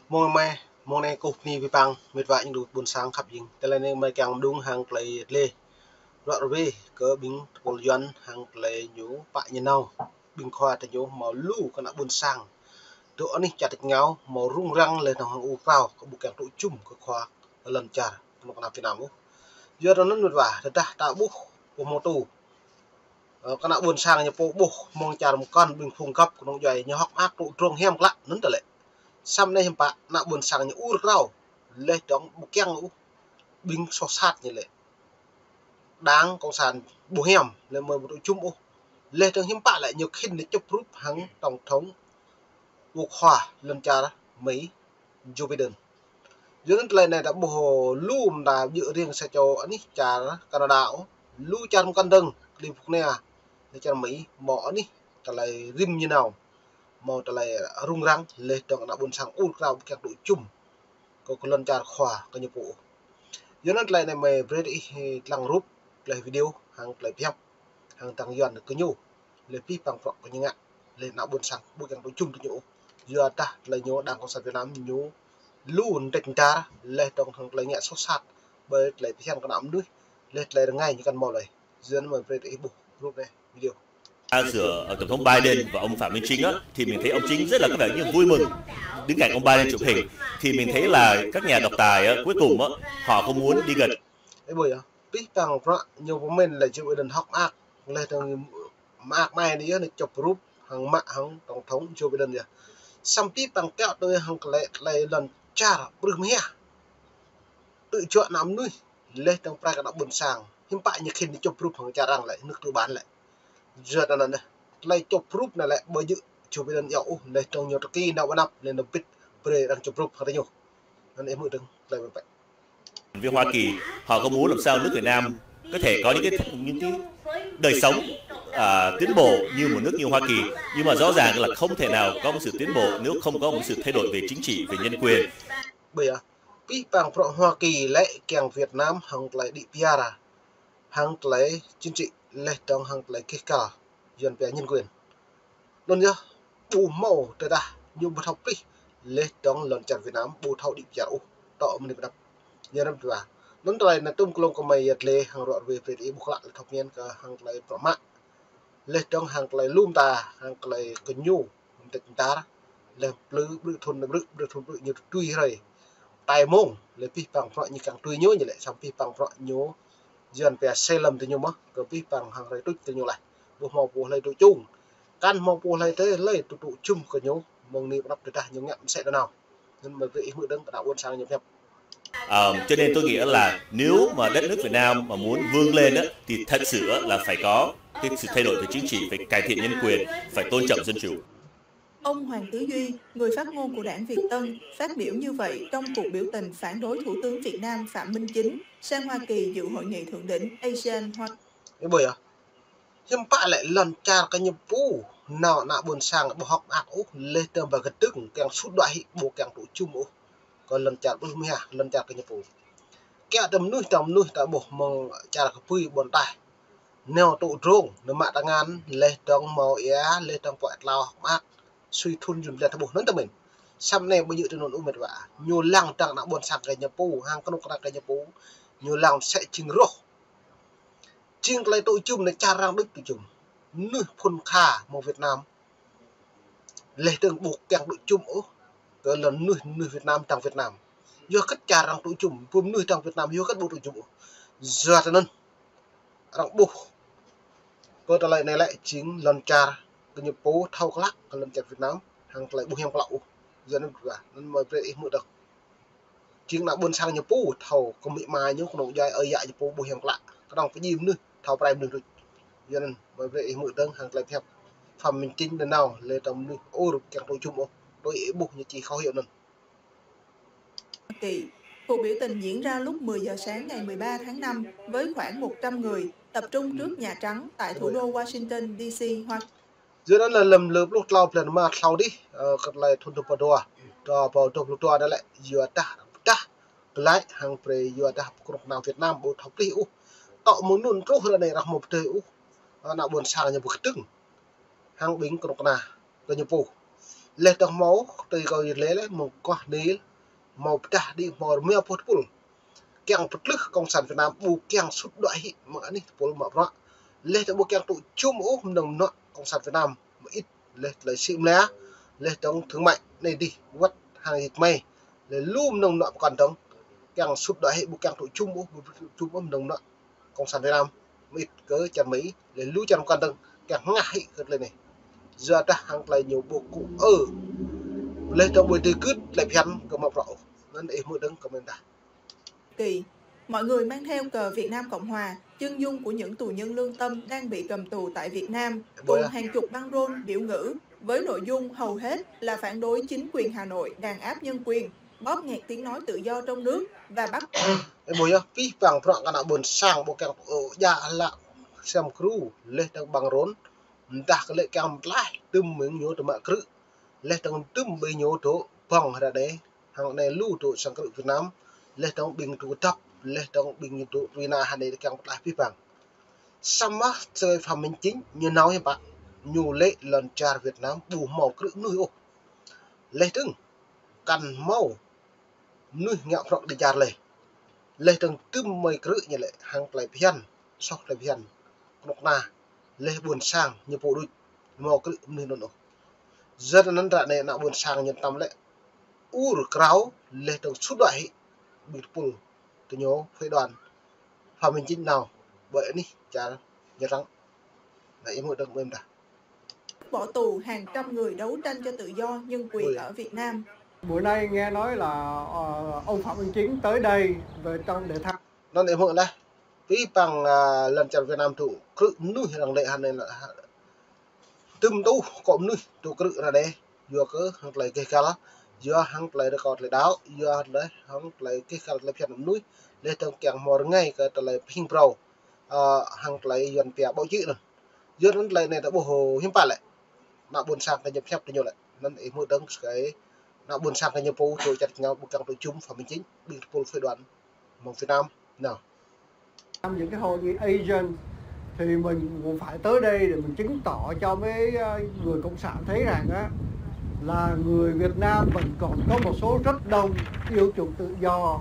mong mai mong này cục ni vi bang mệt vãi những buồn sáng khắp dinhแต่ละเนี่ยไม่càng đúng hàng play lê rõ về cỡ bình bồn doan hàng play nhú bại như nào bình khoa tại nhú màu lù còn đã buồn sáng chỗ này chặt ngáo màu rung răng lên hàng u vào có bộ kẹo tụ chung có khoa lần chả nó còn làm thế nào giờ đó nó mệt vả thật ra tạo bút của mô tù con đã buồn sáng như bộ bút mong chả một con bình phùng cấp của nó dày như học ác tụ truông hem lạ nấn trở lại sam này pak nak buồn sáng như ur rau leh dong bukyang u bing so sát như lệ đáng công sản bù hẻm lên mời một đội chung u leh dong hiếm pak lại nhiều khi để chụp rút hắn tổng thống buộc hòa lần cha đó Mỹ Joe Biden dưới lần này đã bù lùm đã dự riêng sẽ cho anh ấy cha đó Canada u lù cha một con đừng đi phục nè để cho Mỹ mỏ đi trả lại rim như nào màu trả lại rung răng leh dong nak buồn sáng ur rau các đội chung có lần trả khóa có nhiệm vụ dưới này này mày ready lăng rút lại video hàng lại phim hàng tăng dần được cái nhu lấy pi bằng phọc có những ngạ lên não buồn sáng buổi càng đối chung được nhũ giờ ta lấy nhũ đang còn sản Việt Nam nhũ luôn định ta lấy trong hàng lấy nhẹ sốt sát bởi lấy phim cái nắm đuôi lấy ngay như căn mò này dưới này mày ready buộc rút này video giữa tổng thống Biden và ông Phạm Minh Chính á, thì mình thấy ông Chính rất là có vẻ như vui mừng đứng cạnh ông Biden chụp hình, thì mình thấy là các nhà độc tài á, cuối cùng á, họ không muốn đi gần. Cái buổi á, biết bằng rõ nhiều của mình là chụp Biden học ác lên trong ác này đi á, chụp group hàng mạng hàng tổng thống Joe Biden vậy, xong tiếp bằng kẹo tôi hàng lại lần cha bự mía tự chọn nắm nuôi lên trong prai cái đó buồn sáng hiện tại như khi đi chụp group hàng cha rằng lại nước tư bán lại giờ là này lại chụp group này lại bởi dự Joe Biden dạo lên trong nhiều kỳ nào năm lên đồng bít pre đang chụp group hàng nhiều nên em mượn đừng lại vậy. Với Hoa Kỳ họ có muốn làm sao nước Việt Nam có thể có những cái đời sống tiến bộ như một nước như Hoa Kỳ, nhưng mà rõ ràng là không thể nào có một sự tiến bộ nếu không có một sự thay đổi về chính trị, về nhân quyền. Bây giờ biết bằng Hoa Kỳ lại kèng Việt Nam hàng lại đi PR hàng lại chính trị lại trong hàng lại kết cả dân về nhân quyền luôn nhá bù màu tới đây nhưng mà học đi lấy trong lần chặt Việt Nam bù thâu đi PR tạo mình đập giờ năm qua lần này là tung công mày lệ hàng rõ về ý buộc lại thọc nhiên cả hàng lại rõ mạng lấy trong hàng lại lùm ta hàng lại cần nhu tịnh ta là bự thôn như truy rồi tài mông lấy pi bằng rõ như càng truy nhớ như lại xong pi bằng rõ nhớ dần về xe lầm từ nhau mất có pi bằng hàng lại từ nhau lại bộ màu bộ lại đội chung căn màu bộ lại thế lấy tụ chung của nhau mong niệm đọc được ta nhiều ngậm sẽ thế nào nên mà vị mượn đơn đạo quân sang nhiều phép. Cho nên tôi nghĩ là nếu mà đất nước Việt Nam mà muốn vươn lên á, thì thật sự là phải có cái sự thay đổi về chính trị, phải cải thiện nhân quyền, phải tôn trọng dân chủ. Ông Hoàng Tứ Duy, người phát ngôn của đảng Việt Tân, phát biểu như vậy trong cuộc biểu tình phản đối Thủ tướng Việt Nam Phạm Minh Chính sang Hoa Kỳ dự hội nghị thượng đỉnh ASEAN Hoa. Cái bởi hiếm bại lại lần cha cái nhiệm vụ nào nạ buồn sang bộ học ác úc lê tơm và gật tức càng suốt đoạn bộ càng tụ chung úc còn lần chặt bưng mía lần chặt cái nhiệm vụ kẹo tầm nuôi tại bộ mong chặt cái pui buồn tai neo tụ rong nó mạ đang ngán lê trong màu é lê trong quẹt lao học ác suy thun dùng lên bộ nấn tầm mình xăm này bây giờ tôi nói mệt vả nhiều lăng trang nạ buồn sang cái nhiệm vụ hàng con cái nhiệm vụ nhiều lăng sẽ chinh rô chinh lại tụ chung này cha răng đức tụ chung nuôi phun kha màu Việt Nam lê từng buộc càng tụ chung ố cái lần nuôi Việt Nam trong Việt Nam do cách cha rằng tụi chúng phun nuôi trong Việt Nam do cách bộ tụi chúng giờ cho nên rằng bộ cơ trở lại này lại chính lần cha cái nhập bố thâu lắc cái lần chặt Việt Nam hàng lại bộ heo lậu giờ nên mời về mượn được chính là buôn sang nhập bố thâu có bị mai những con dài ở dại nhập bố bộ heo lạ cái đồng cái gì nữa thâu prime được giờ nên mời về mượn đơn hàng lại theo phẩm mình chính đến nào lên trong nuôi ô được càng tụi chúng tôi buộc như chỉ khó hiểu nên Kỳ. Cuộc biểu tình diễn ra lúc 10 giờ sáng ngày 13 tháng 5 với khoảng 100 người tập trung trước Nhà Trắng tại thủ đô Washington DC. Hoa. Dưới đó là lầm lượp lúc lau lần mà sau đi, còn lại thôn thuộc vào lúc đó lại vừa ta lại hàng pre vừa ta cục nào Việt Nam bộ học đi tạo muốn luôn rốt hơn này là một trời nào buồn sang như bực tưng hàng bính cục nào cái nhiệm vụ leh tong mau tây coi lele một con đi mau dah đi mau mía phốt pul keng phật lực cộng sản Việt Nam bu keng sút đuổi mà anh pol mà rõ leh tong bu keng tụ chung ố đồng nọ cộng sản Việt Nam mà ít leh lấy sim lé leh tong thương mại này đi vắt hàng dịch may lấy lùm đồng nọ còn tong keng sút đuổi bu keng tụ chung ố đồng nọ cộng sản Việt Nam mà ít cỡ chân mấy lấy lú chân còn tong keng ngại cất lên này giờ ta hàng lại nhiều bộ cụ lên trong buổi tiệc cướp lại phèn cầm mọc rậu nên em mới đứng comment đã Kỳ, mọi người mang theo cờ Việt Nam Cộng Hòa, chân dung của những tù nhân lương tâm đang bị cầm tù tại Việt Nam, cùng hàng chục băng rôn biểu ngữ với nội dung hầu hết là phản đối chính quyền Hà Nội đàn áp nhân quyền, bóp nghẹt tiếng nói tự do trong nước và bắt em bồi nhá phi bằng phượng cả nào buồn sang bộ kẹo dạ là xem crew lên trong bằng rốn ta cái lệ kẹo lại tüm miếng nhố từ mạ cự lên trong tüm bê nhố tổ bằng ra đấy hàng này lưu tổ sang cự Việt Nam lên trong bình tổ thấp lên trong bình tổ Việt Nam hàng này kẹo lại phi bằng xong á chơi phạm minh chính như nói em bạn nhu lệ lần trà Việt Nam bù màu cự nuôi ô lên từng cần màu nuôi ngạo phượng đi trà lệ từng tüm mây cự như lệ hàng lại phiền sọc lại phiền nọc na lệ buồn sang như bộ đôi màu cự nuôi nó rất là năn này nạo buồn sang nhân tâm lệ u cáo lệ từng suốt đuổi bị pul từ nhố phê đoàn phạm minh chính nào bởi đi chả nhớ rằng là em hội đồng em đã bỏ tù hàng trăm người đấu tranh cho tự do nhân quyền ở Việt Nam. Bữa nay nghe nói là ông Phạm Minh Chính tới đây về trong để thăm. nó em hội đây vì bằng lần chào Việt Nam thủ cự nuôi rằng lệ hàn này là tùm tu cộm nuôi tụ cự là đây vừa cứ hàng lấy cây cá vừa hàng lấy được cọt lấy đáo vừa lấy hàng lấy cây cá lấy phiền nuôi lấy trong kẹng mò ngay cái lấy ping pro hàng lấy dần tiệp bao chữ rồi giữa nó lấy này đã bổ hồ hiếm pa lại nạo buồn sang cái nhập phép nhiều lại nên em hội đồng cái nạo buồn sang cái nhập phố rồi chặt nhau buộc càng tổ chung Phạm Minh Chính bị pol phê đoàn một Việt Nam nào Trong những cái hội nghị Asian thì mình cũng phải tới đây để mình chứng tỏ cho mấy người cộng sản thấy rằng á là người Việt Nam vẫn còn có một số rất đông yêu chuộng tự do,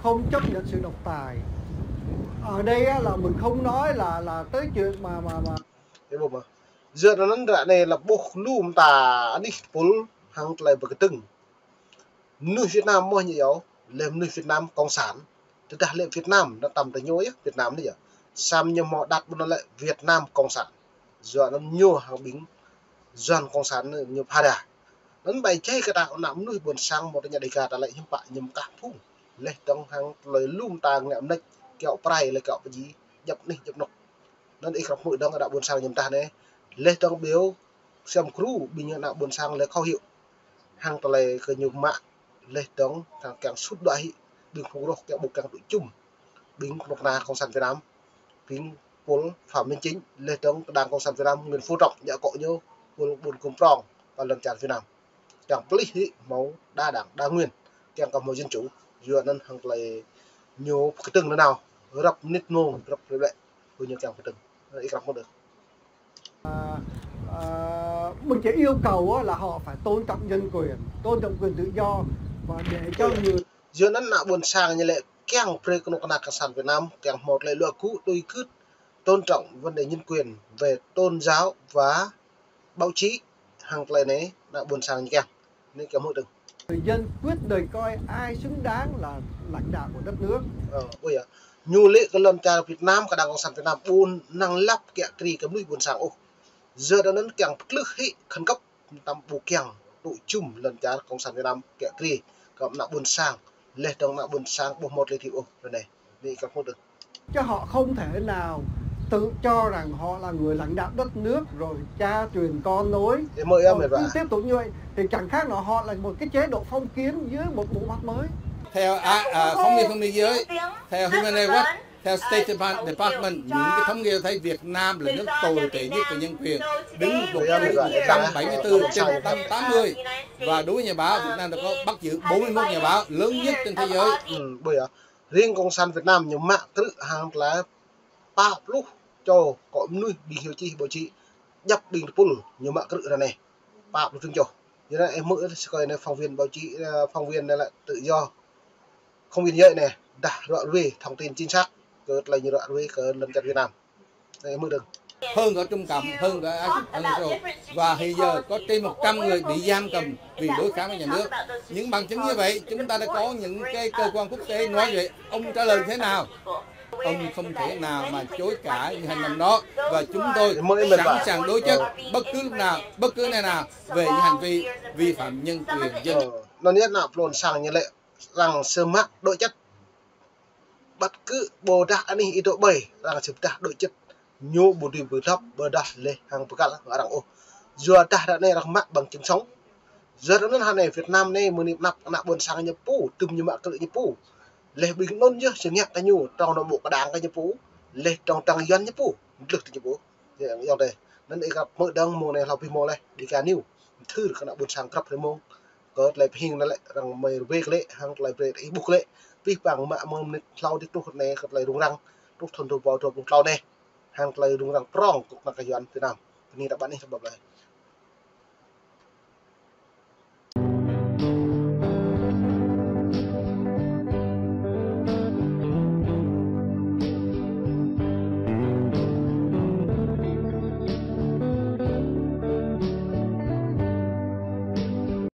không chấp nhận sự độc tài. Ở đây á, là mình không nói là tới chuyện mà cái bộ mà giờ nó đã này là bộ lùm tà đi pol hàng lại bậc từng nuôi Việt Nam mua nhiều làm nuôi Việt Nam cộng sản chúng ta lệ Việt Nam nó tầm tới nhối Việt Nam đấy giờ sam nhưng họ đặt nó lại Việt Nam cộng sản giờ nó nhiều hàng bính doan cộng sản nhiều pha đà nó bày chơi cái đạo nắm nuôi buồn sang một nhà đại ca ta lại hiếm bại nhầm cả phung lệ trong hàng lời lùm tà ngẹm nách kẹo prai lại kẹo cái gì nhập này nhập nọ nên ít gặp hội đông đạo buồn sang nhầm ta này lệ trong biếu xem crew bình như đạo buồn sang lấy kho hiệu hàng ta lại cái nhiều mạng lệ trong càng càng sút đuổi bình không được kẹo buộc càng tụi chung bình một là cộng sản Việt Nam bình pol Phạm Minh Chính lệ trong đảng cộng sản Việt Nam Nguyễn Phú Trọng nhà cọ nhau buồn cùng prong và lần chặt Việt Nam chẳng pli máu đa đảng đa nguyên kèm cả một dân chủ dựa nên hàng lại nhiều cái từng nào rập nít nô rập vậy bao nhiêu kèm cái từng ít gặp không được mình chỉ yêu cầu là họ phải tôn trọng nhân quyền, tôn trọng quyền tự do và để cho người dựa nên là buồn sang như lệ kèm preconocana sản Việt Nam kèm một lệ lụa cũ đôi cứt tôn trọng vấn đề nhân quyền về tôn giáo và báo chí hàng lại này là buồn sang như kèm nên kèm hội từng người dân quyết định coi ai xứng đáng là lãnh đạo của đất nước. Bây giờ nhu lệ cái lần trà Việt Nam cả đảng cộng sản Việt Nam buôn năng lắp kẹo kỳ cái nuôi buồn sang ô giờ đã đến kèng lực hệ khẩn cấp tầm bù kèng tụ chung lần trà cộng sản Việt Nam kẹo kỳ cộng nạo buồn sang lệ trong nạo buồn sang bộ một lệ thị ô rồi này đi các một được Chứ họ không thể nào tự cho rằng họ là người lãnh đạo đất nước rồi cha truyền con nối cứ tiếp tục như vậy thì chẳng khác nào họ là một cái chế độ phong kiến dưới một bộ mặt mới. Theo phóng viên biên giới, theo Human Rights Watch, theo State Department, những cái thống kê thấy Việt Nam là nước tồi tệ nhất về nhân quyền, đứng 174 trên 180 và đối với nhà báo Việt Nam đã có bắt giữ 41 nhà báo lớn nhất trên thế giới. Bây giờ riêng cộng sản Việt Nam nhiều mạng tự hàng là ba lúc cho có nuôi bị hiệu chi báo chí nhập bình pol nhiều mạng tự là này ba lúc chương cho như là em mượn coi này phóng viên báo chí phóng viên này là tự do không viên dậy này đã đoạn về thông tin chính xác cỡ là như đoạn về cỡ lần chặt Việt Nam em mượn được hơn ở Trung Cộng, hơn ở Ấn Độ, và hiện giờ có trên 100 người bị giam cầm vì đối kháng với nhà nước. Những bằng chứng như vậy, chúng ta đã có những cái cơ quan quốc tế nói vậy. Ông trả lời thế nào? Ông không thể nào mà chối cãi những hành động đó, và chúng tôi sẵn sàng đối chất bất cứ lúc nào, bất cứ nơi nào về những hành vi vi phạm nhân quyền dân. Nó nhất là lồn sang như lệ rằng sớm mắc đội chất bất cứ bồ đạc anh ấy độ 7 rằng sớm ta đội chất nhu bù đi bù thấp bờ đà lê hàng bù cát là rằng ô giờ ta đã này rằng mắc bằng chứng sống giờ đó nó này Việt Nam này mới nạp nạp buồn sang nhập pú từng như mạ tự nhập pú lê bình nôn chứ chẳng nhẹ ta nhu trong nội bộ cả đảng cái nhập pú lê trong tăng dân nhập pú lực nhập pú thì dòng đây nó để gặp mỗi đơn mùa này là vì mùa này đi cả new thư được nạp buồn sang cấp thế mông có lại hình nó lại rằng mày về lệ hàng lại về ý buộc lệ vì bằng mạ mông lau đi tu này lại đúng răng tu thuần tu vào tu lau này hàng lại đúng răng prong cũng là cái doan Việt Nam ini dapat nih sebab lain